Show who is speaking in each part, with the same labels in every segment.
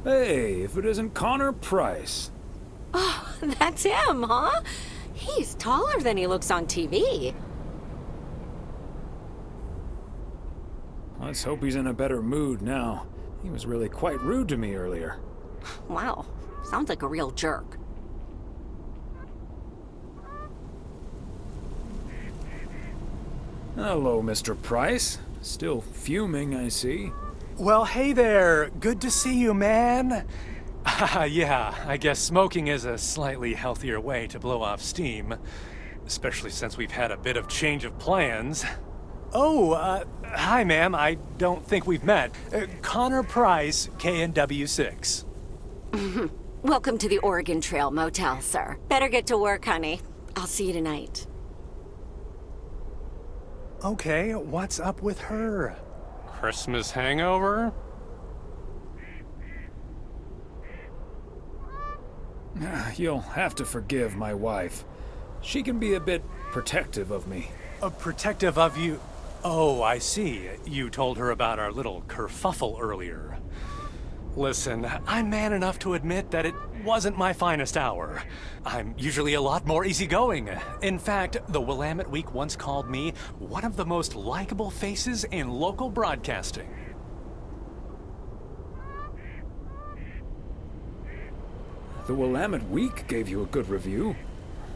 Speaker 1: Hey, if it isn't Connor Price.
Speaker 2: Oh, that's him, huh? He's taller than he looks on TV.
Speaker 1: Let's hope he's in a better mood now. He was really quite rude to me earlier.
Speaker 2: Wow, sounds like a real jerk.
Speaker 1: Hello, Mr. Price. Still fuming, I see.
Speaker 3: Well, hey there. Good to see you, man. Yeah, I guess smoking is a slightly healthier way to blow off steam. Especially since we've had a bit of change of plans. Oh, hi, ma'am. I don't think we've met. Connor Price, KNW6.
Speaker 2: Welcome to the Oregon Trail Motel, sir. Better get to work, honey. I'll see you tonight.
Speaker 3: Okay, what's up with her? Christmas hangover?
Speaker 1: You'll have to forgive my wife. She can be a bit protective of me.
Speaker 3: Protective of you? Oh, I see. You told her about our little kerfuffle earlier. Listen, I'm man enough to admit that it wasn't my finest hour. I'm usually a lot more easygoing. In fact, the Willamette Week once called me one of the most likable faces in local broadcasting.
Speaker 1: The Willamette Week gave you a good review.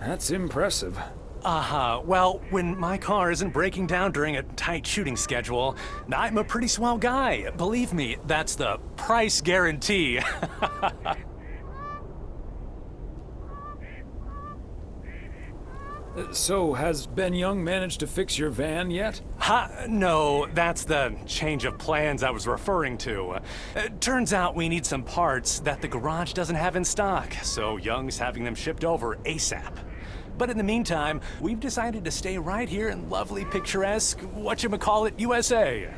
Speaker 1: That's impressive.
Speaker 3: Well, when my car isn't breaking down during a tight shooting schedule, I'm a pretty swell guy. Believe me, that's the price guarantee.
Speaker 1: So, has Ben Young managed to fix your van yet?
Speaker 3: No, that's the change of plans I was referring to. Turns out we need some parts that the garage doesn't have in stock, so Young's having them shipped over ASAP. But in the meantime, we've decided to stay right here in lovely, picturesque, whatchamacallit, USA.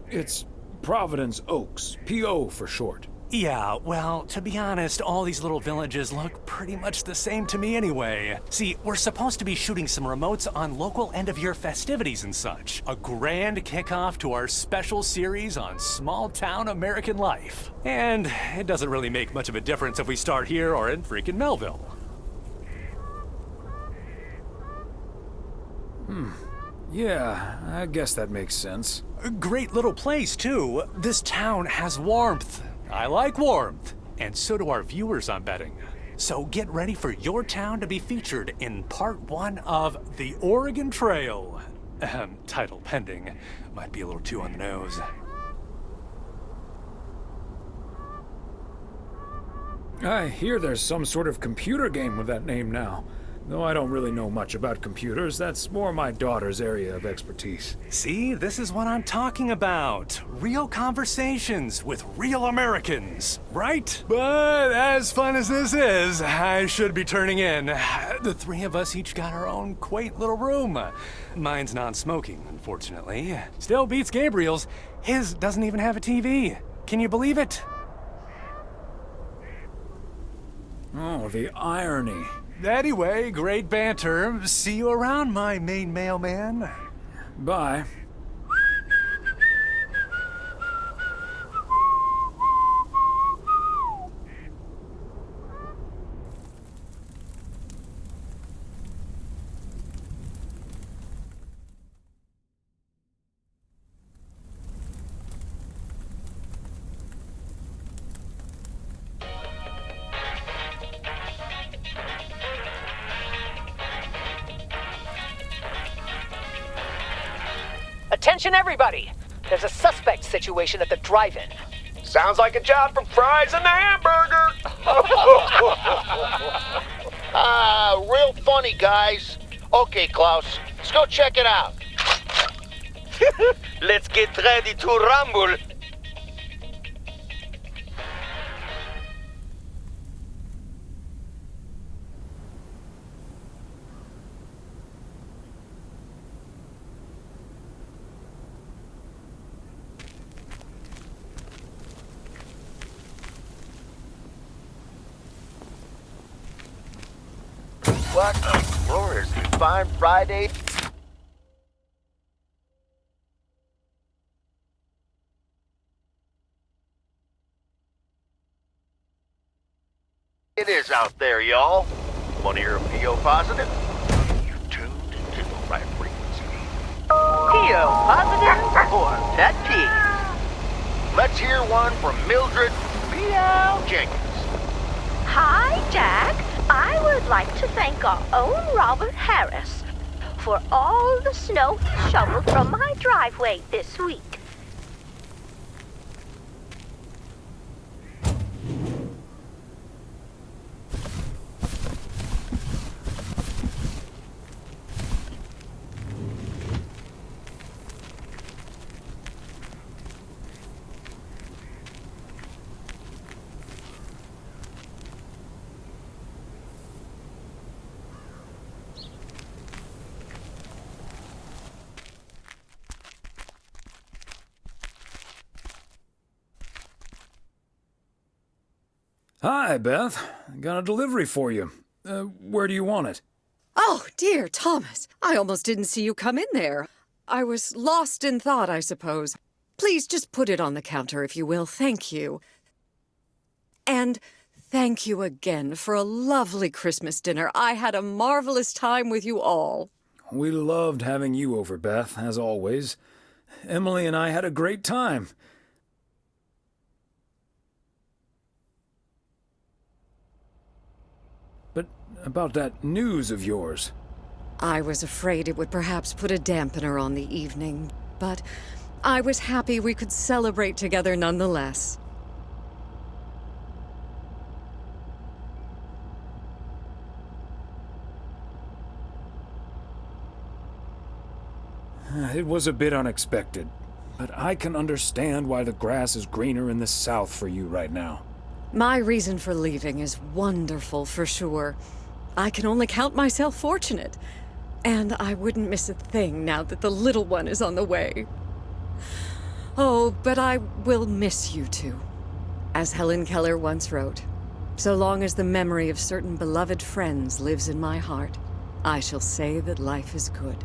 Speaker 1: It's Providence Oaks, P.O. for short.
Speaker 3: Yeah, well, to be honest, all these little villages look pretty much the same to me anyway. See, we're supposed to be shooting some remotes on local end-of-year festivities and such. A grand kickoff to our special series on small-town American life. And it doesn't really make much of a difference if we start here or in freaking Melville.
Speaker 1: Yeah, I guess that makes sense.
Speaker 3: A great little place, too. This town has warmth. I like warmth. And so do our viewers, I'm betting. So get ready for your town to be featured in part 1 of The Oregon Trail. Title pending. Might be a little too on the nose.
Speaker 1: I hear there's some sort of computer game with that name now. Though I don't really know much about computers, that's more my daughter's area of expertise.
Speaker 3: See, this is what I'm talking about. Real conversations with real Americans, right? But as fun as this is, I should be turning in. The three of us each got our own quaint little room. Mine's non-smoking, unfortunately. Still beats Gabriel's. His doesn't even have a TV. Can you believe it?
Speaker 1: Oh, the irony.
Speaker 3: Anyway, great banter. See you around, my main mailman.
Speaker 1: Bye.
Speaker 4: Attention everybody! There's a suspect situation at the drive-in.
Speaker 5: Sounds like a job for fries and the hamburger!
Speaker 6: Real funny, guys. Okay, Klaus, let's go check it out.
Speaker 5: Let's get ready to rumble!
Speaker 6: What a gloriously fine Friday. is out there, y'all. Want to hear a PO positive? You've tuned into the right frequency.
Speaker 4: PO positive or pet peeve?
Speaker 6: Let's hear one from Mildred Meow Jenkins.
Speaker 7: Hi, Jack. I would like to thank our own Robert Harris for all the snow he shoveled from my driveway this week.
Speaker 1: Hi, Beth. I got a delivery for you. Where do you want it?
Speaker 8: Oh, dear Thomas. I almost didn't see you come in there. I was lost in thought, I suppose. Please just put it on the counter, if you will. Thank you. And thank you again for a lovely Christmas dinner. I had a marvelous time with you all.
Speaker 1: We loved having you over, Beth, as always. Emily and I had a great time. But about that news of yours.
Speaker 8: I was afraid it would perhaps put a dampener on the evening, but I was happy we could celebrate together nonetheless.
Speaker 1: It was a bit unexpected, but I can understand why the grass is greener in the south for you right now.
Speaker 8: My reason for leaving is wonderful, for sure. I can only count myself fortunate. And I wouldn't miss a thing now that the little one is on the way. Oh, but I will miss you two. As Helen Keller once wrote, so long as the memory of certain beloved friends lives in my heart, I shall say that life is good.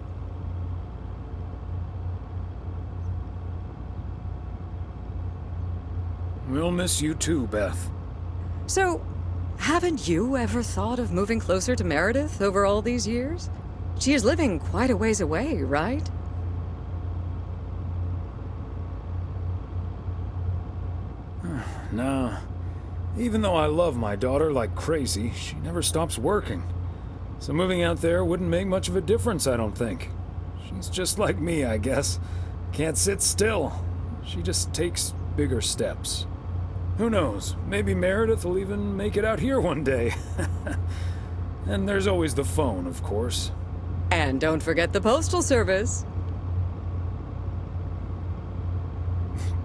Speaker 1: We'll miss you too, Beth.
Speaker 8: So, haven't you ever thought of moving closer to Meredith over all these years? She is living quite a ways away, right?
Speaker 1: No. Even though I love my daughter like crazy, she never stops working. So moving out there wouldn't make much of a difference, I don't think. She's just like me, I guess. Can't sit still. She just takes bigger steps. Who knows? Maybe Meredith will even make it out here one day. And there's always the phone, of course.
Speaker 8: And don't forget the postal service.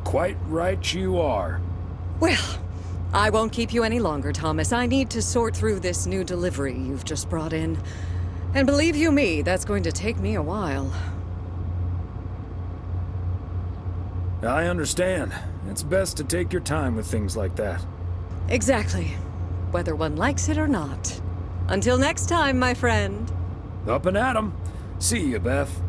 Speaker 1: Quite right you are.
Speaker 8: Well, I won't keep you any longer, Thomas. I need to sort through this new delivery you've just brought in. And believe you me, that's going to take me a while.
Speaker 1: I understand. It's best to take your time with things like that.
Speaker 8: Exactly. Whether one likes it or not. Until next time, my friend.
Speaker 1: Up and at 'em. See you, Beth.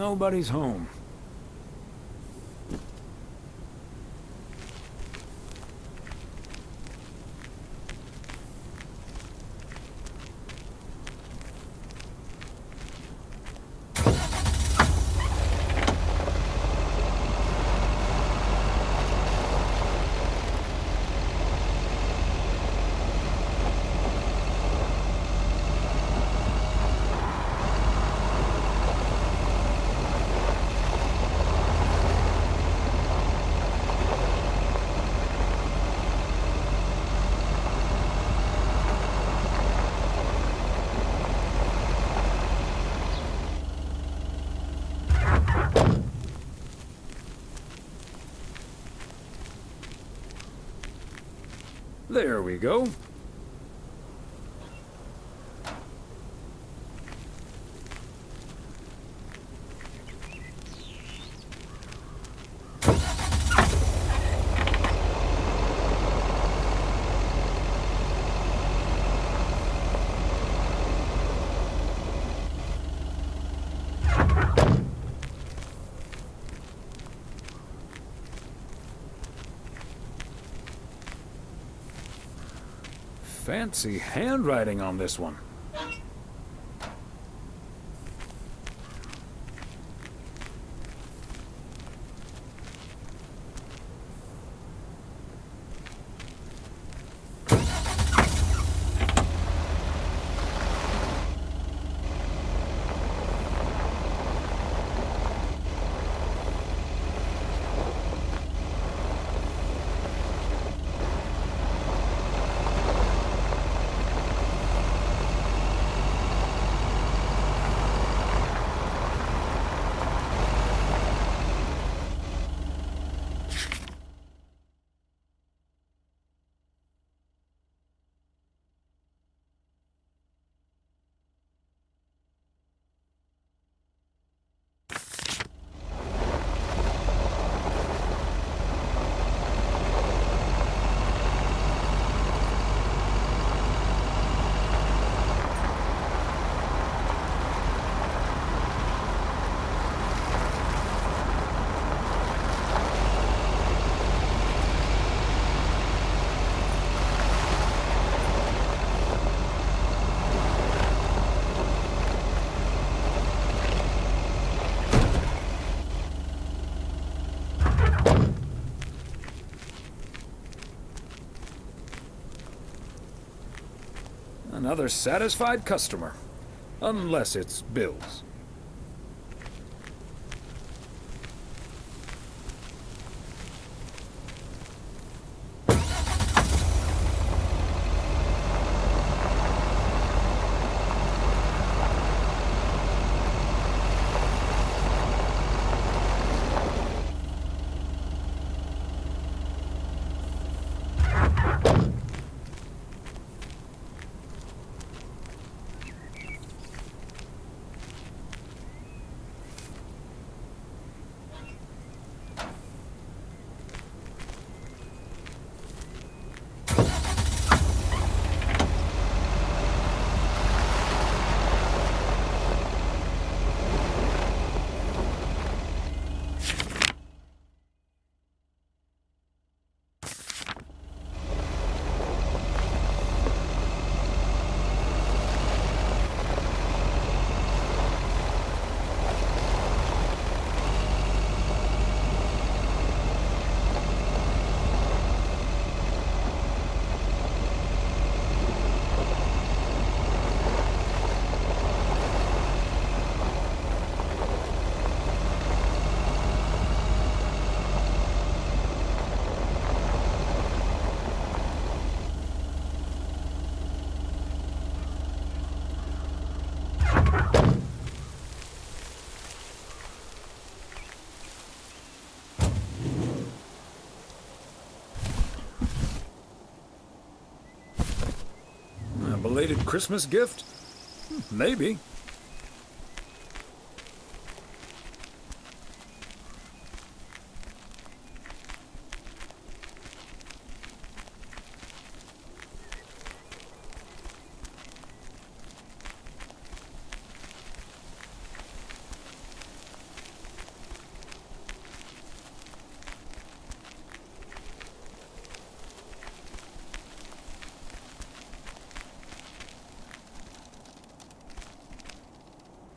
Speaker 1: Nobody's home. There we go. Fancy handwriting on this one. Another satisfied customer. Unless it's Bill's. A belated Christmas gift? Maybe.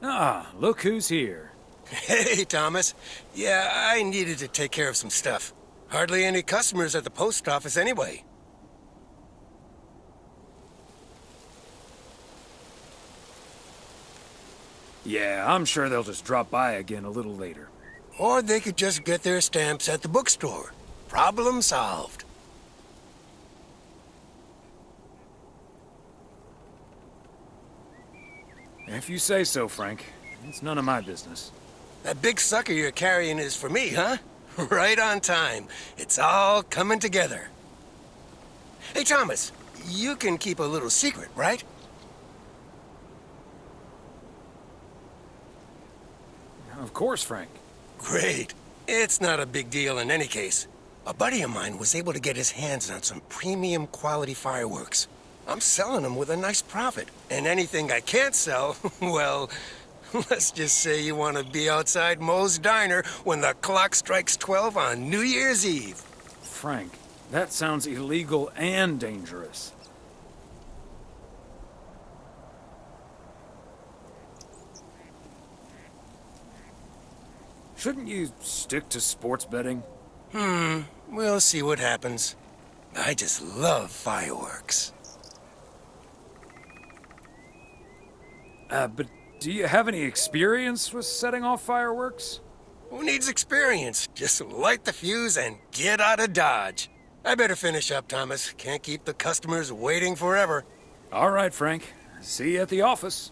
Speaker 1: Ah, look who's here.
Speaker 9: Hey, Thomas. Yeah, I needed to take care of some stuff. Hardly any customers at the post office anyway.
Speaker 1: Yeah, I'm sure they'll just drop by again a little later.
Speaker 9: Or they could just get their stamps at the bookstore. Problem solved.
Speaker 1: If you say so, Frank. It's none of my business.
Speaker 9: That big sucker you're carrying is for me, huh? Right on time. It's all coming together. Hey, Thomas, you can keep a little secret, right?
Speaker 1: Of course, Frank.
Speaker 9: Great. It's not a big deal in any case. A buddy of mine was able to get his hands on some premium quality fireworks. I'm selling them with a nice profit. And anything I can't sell, well, let's just say you want to be outside Moe's Diner when the clock strikes 12 on New Year's Eve.
Speaker 1: Frank, that sounds illegal and dangerous. Shouldn't you stick to sports betting?
Speaker 9: We'll see what happens. I just love fireworks.
Speaker 1: But do you have any experience with setting off fireworks?
Speaker 9: Who needs experience? Just light the fuse and get out of Dodge. I better finish up, Thomas. Can't keep the customers waiting forever.
Speaker 1: All right, Frank. See you at the office.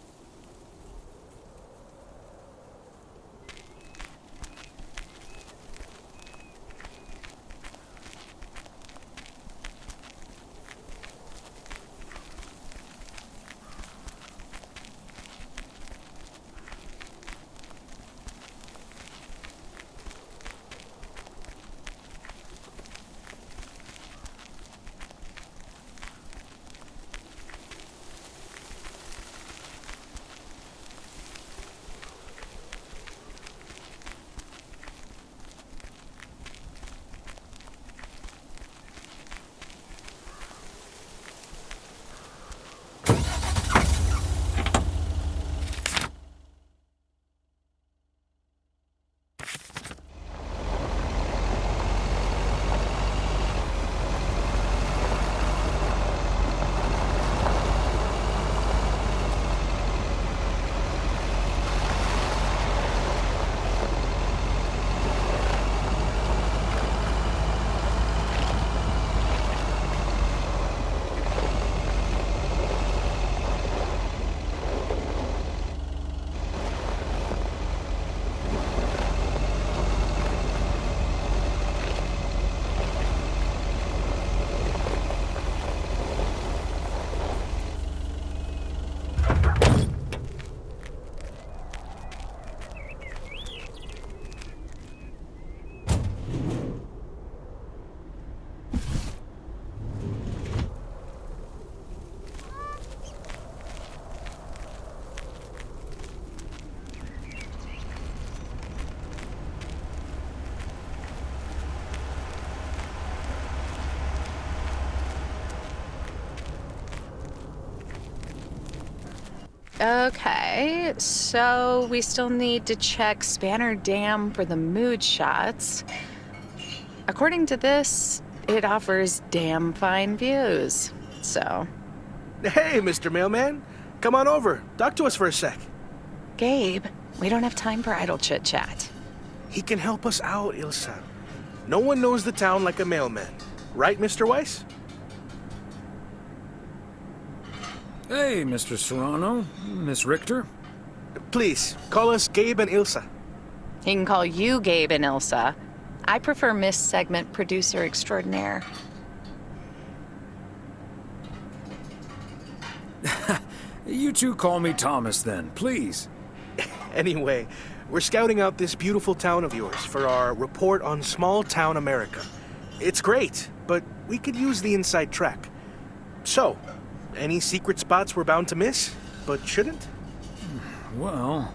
Speaker 10: Okay, so we still need to check Spanner Dam for the mood shots. According to this, it offers damn fine views, so...
Speaker 11: Hey, Mr. Mailman. Come on over. Talk to us for a sec.
Speaker 10: Gabe, we don't have time for idle chit-chat.
Speaker 11: He can help us out, Ilsa. No one knows the town like a mailman. Right, Mr. Weiss?
Speaker 1: Hey, Mr. Serrano. Miss Richter.
Speaker 11: Please, call us Gabe and Ilsa.
Speaker 10: He can call you Gabe and Ilsa. I prefer Miss Segment Producer Extraordinaire.
Speaker 1: You two call me Thomas then, please.
Speaker 11: Anyway, we're scouting out this beautiful town of yours for our report on small town America. It's great, but we could use the inside track. So, any secret spots we're bound to miss, but shouldn't?
Speaker 1: Well...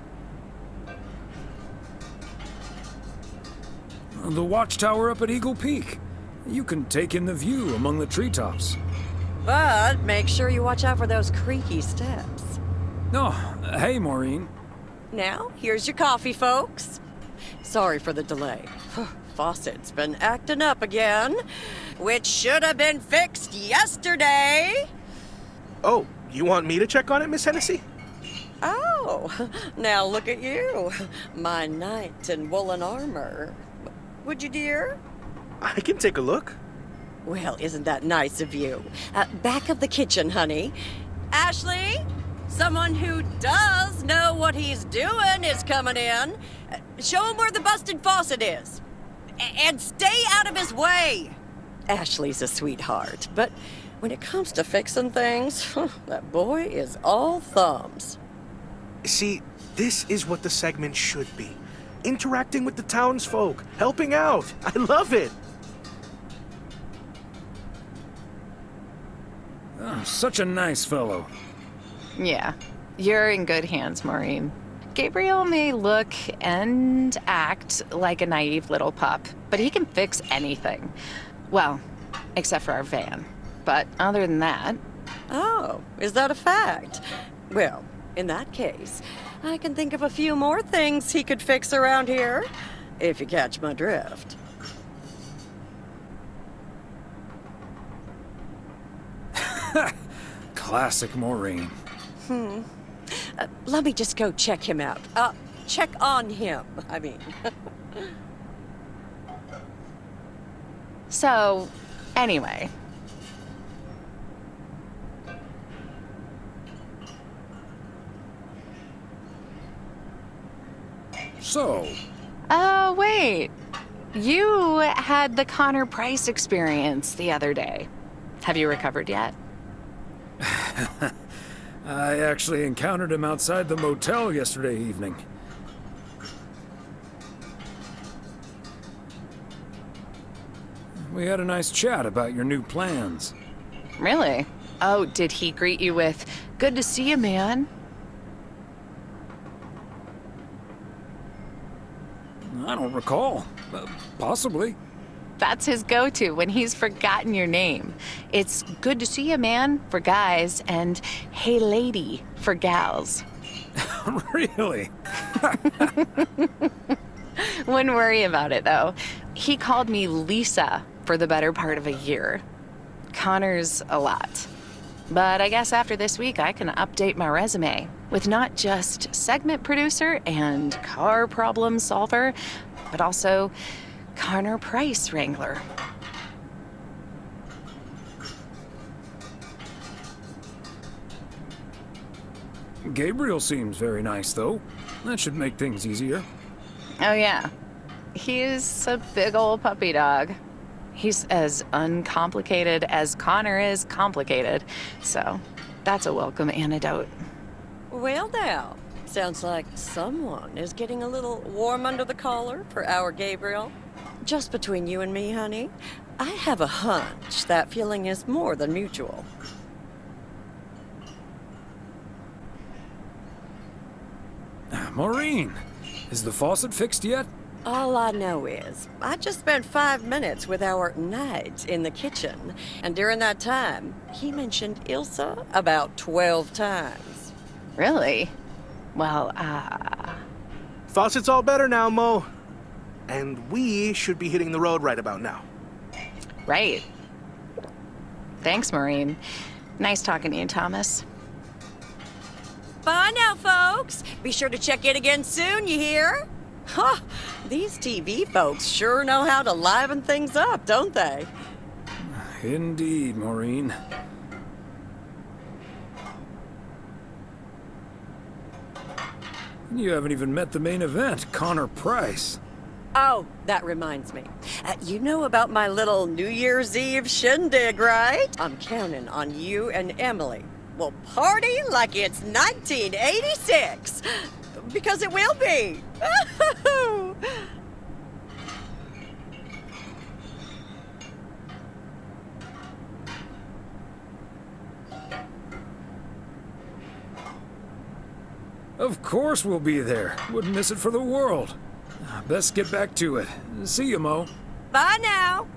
Speaker 1: the watchtower up at Eagle Peak. You can take in the view among the treetops.
Speaker 8: But make sure you watch out for those creaky steps.
Speaker 1: Oh, hey, Maureen.
Speaker 12: Now, here's your coffee, folks. Sorry for the delay. Faucet's been acting up again, which should have been fixed yesterday.
Speaker 11: Oh, you want me to check on it, Miss Hennessy?
Speaker 12: Oh, now look at you. My knight in woolen armor. Would you, dear?
Speaker 11: I can take a look.
Speaker 12: Well, isn't that nice of you? Back of the kitchen, honey. Ashley, someone who does know what he's doing is coming in. Show him where the busted faucet is. And stay out of his way. Ashley's a sweetheart, but when it comes to fixing things, that boy is all thumbs.
Speaker 11: See, this is what the segment should be. Interacting with the townsfolk, helping out. I love it.
Speaker 1: Oh, such a nice fellow.
Speaker 10: Yeah, you're in good hands, Maureen. Gabriel may look and act like a naive little pup, but he can fix anything. Well, except for our van. But other than that...
Speaker 12: Oh, is that a fact? Well, in that case, I can think of a few more things he could fix around here, if you catch my drift.
Speaker 1: Classic Maureen.
Speaker 12: Let me just go check him out. Check on him, I mean.
Speaker 10: So, anyway.
Speaker 1: So?
Speaker 10: Oh, wait. You had the Connor Price experience the other day. Have you recovered yet?
Speaker 1: I actually encountered him outside the motel yesterday evening. We had a nice chat about your new plans.
Speaker 10: Really? Oh, did he greet you with, "Good to see you, man"?
Speaker 1: I don't recall. Possibly.
Speaker 10: That's his go-to when he's forgotten your name. It's "Good to see you, man" for guys and "Hey, lady" for gals.
Speaker 1: Really?
Speaker 10: Wouldn't worry about it, though. He called me Lisa for the better part of a year. Connor's a lot. But I guess after this week, I can update my resume with not just segment producer and car problem solver, but also Connor Price wrangler.
Speaker 1: Gabriel seems very nice, though. That should make things easier.
Speaker 10: Oh, yeah. He's a big old puppy dog. He's as uncomplicated as Connor is complicated, so that's a welcome antidote.
Speaker 12: Well, now, sounds like someone is getting a little warm under the collar for our Gabriel. Just between you and me, honey, I have a hunch that feeling is more than mutual.
Speaker 1: Maureen, is the faucet fixed yet?
Speaker 12: All I know is, I just spent 5 minutes with our knight in the kitchen, and during that time, he mentioned Ilsa about 12 times.
Speaker 10: Really? Well,
Speaker 11: Faucet's all better now, Mo. And we should be hitting the road right about now.
Speaker 10: Right. Thanks, Maureen. Nice talking to you, Thomas.
Speaker 12: Bye now, folks. Be sure to check in again soon, you hear? Huh, these TV folks sure know how to liven things up, don't they?
Speaker 1: Indeed, Maureen. You haven't even met the main event, Connor Price.
Speaker 12: Oh, that reminds me. You know about my little New Year's Eve shindig, right? I'm counting on you and Emily. We'll party like it's 1986. Because it will be.
Speaker 1: Of course we'll be there. Wouldn't miss it for the world. Best get back to it. See you, Mo.
Speaker 12: Bye now.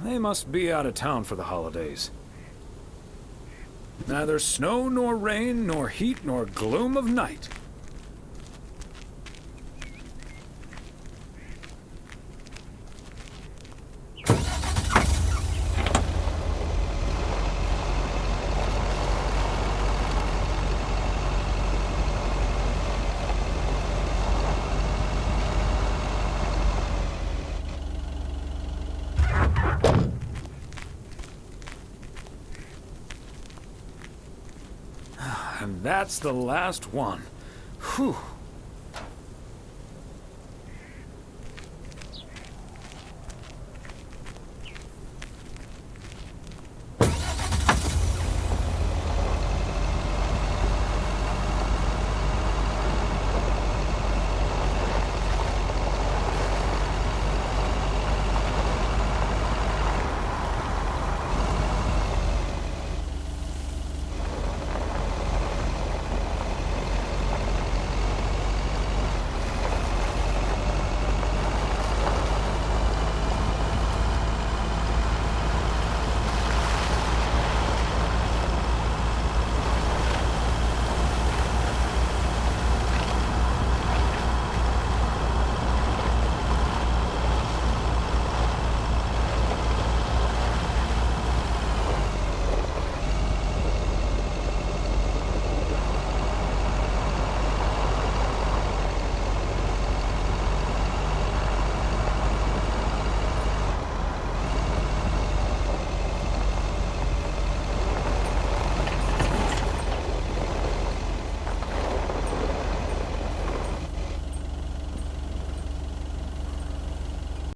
Speaker 1: They must be out of town for the holidays. Neither snow nor rain, nor heat nor gloom of night. And that's the last one. Whew.